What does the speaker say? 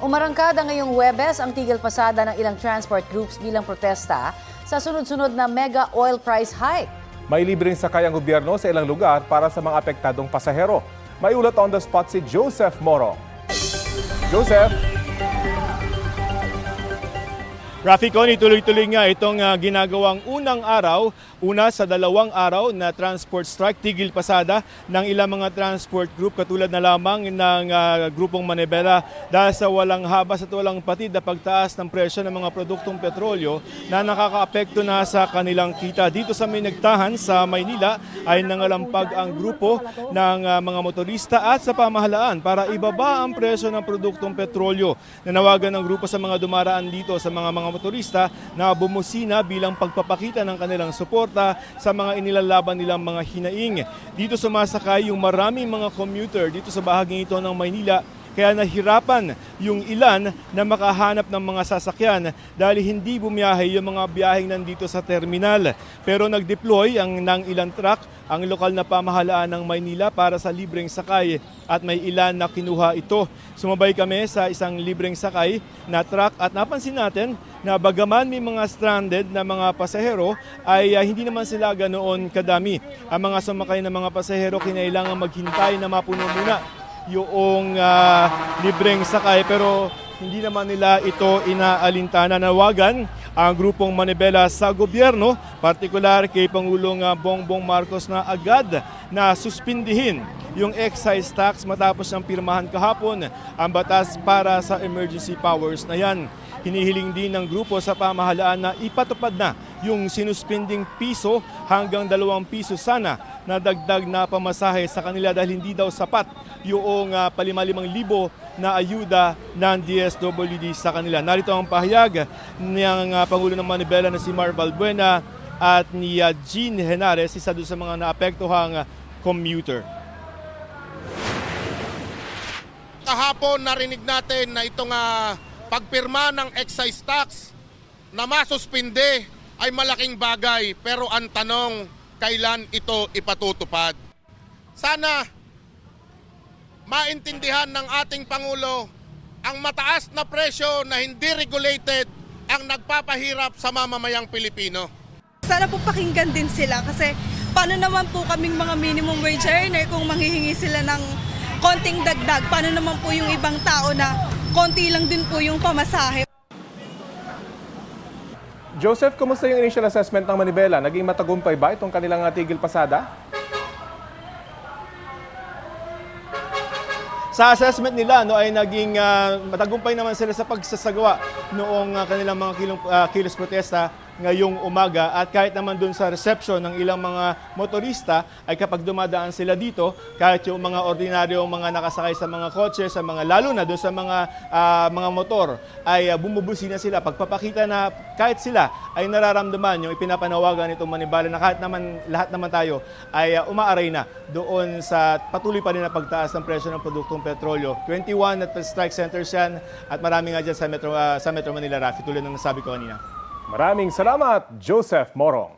Umarangkada ngayong Huwebes ang tigil pasada ng ilang transport groups bilang protesta sa sunod-sunod na mega oil price hike. May libreng sakay ang gobyerno sa ilang lugar para sa mga apektadong pasahero. May ulat on the spot si Joseph Morong. Joseph! Rafi Connie, tuloy-tuloy nga itong ginagawang una sa 2 araw na transport strike, tigil pasada ng ilang mga transport group katulad na lamang ng grupong Manibela dahil sa walang habas at walang patid na pagtaas ng presyo ng mga produktong petrolyo na nakakaapekto na sa kanilang kita. Dito sa Minagtahan sa Maynila ay nangalampag ang grupo ng mga motorista at sa pamahalaan para ibaba ang presyo ng produktong petrolyo. Nanawagan ng grupo sa mga dumaraan dito sa mga motorista na bumusina bilang pagpapakita ng kanilang suporta sa mga inilalaban nilang mga hinaing. Dito sumasakay yung maraming mga commuter dito sa bahaging ito ng Maynila, kaya nahirapan yung ilan na makahanap ng mga sasakyan dahil hindi bumiyahe yung mga biyaheng nandito sa terminal. Pero nag-deploy ng ilang truck ang lokal na pamahalaan ng Maynila para sa libreng sakay at may ilan na kinuha ito. Sumabay kami sa isang libreng sakay na truck at napansin natin na bagaman may mga stranded na mga pasahero ay hindi naman sila ganoon kadami. Ang mga sumakay na mga pasahero kinailangan maghintay na mapuno muna yung libreng sakay pero hindi naman nila ito inaalintana. Nawagan ang grupong Manibela sa gobyerno, partikular kay Pangulong Bongbong Marcos na agad na suspindihin yung excise tax matapos ng pirmahan kahapon ang batas para sa emergency powers na yan. Hinihiling din ng grupo sa pamahalaan na ipatupad na yung sinuspending piso hanggang 2 piso sana na dagdag na pamasahe sa kanila dahil hindi daw sapat yung 5,500 na ayuda ng DSWD sa kanila. Narito ang pahayag ng Pangulo ng Manibela na si Mar Balbuena at ni Jean Henares, isa doon sa mga naapektuhang commuter. Kahapon narinig natin na itong pagpirma ng excise tax na masuspinde ay malaking bagay, pero ang tanong, kailan ito ipatutupad? Sana maintindihan ng ating Pangulo ang mataas na presyo na hindi regulated ang nagpapahirap sa mamamayang Pilipino. Sana po pakinggan din sila kasi paano naman po kaming mga minimum wage earner kung manghihingi sila ng konting dagdag? Paano naman po yung ibang tao na konti lang din po yung pamasahe? Joseph, kumusta yung initial assessment ng Manibela? Naging matagumpay ba itong kanilang tigil pasada? Sa assessment nila ay naging matagumpay naman sila sa pagsasagawa noong kanilang mga kilos protesta ngayong umaga, at kahit naman dun sa reception ng ilang mga motorista ay kapag dumadaan sila dito, kahit yung mga ordinaryong mga nakasakay sa mga kotse, sa mga lalo na dun sa mga motor ay bumubusina sila, pagpapakita na kahit sila ay nararamdaman yung ipinapanawagan nitong Manibela na kahit naman lahat naman tayo ay umaaray na doon sa patuloy pa rin na pagtaas ng presyo ng produktong petrolyo. 21 at strike centers yan at marami nga dyan sa Metro Manila, Rafi, tulad ng nasabi ko kanina. Maraming salamat, Joseph Morong.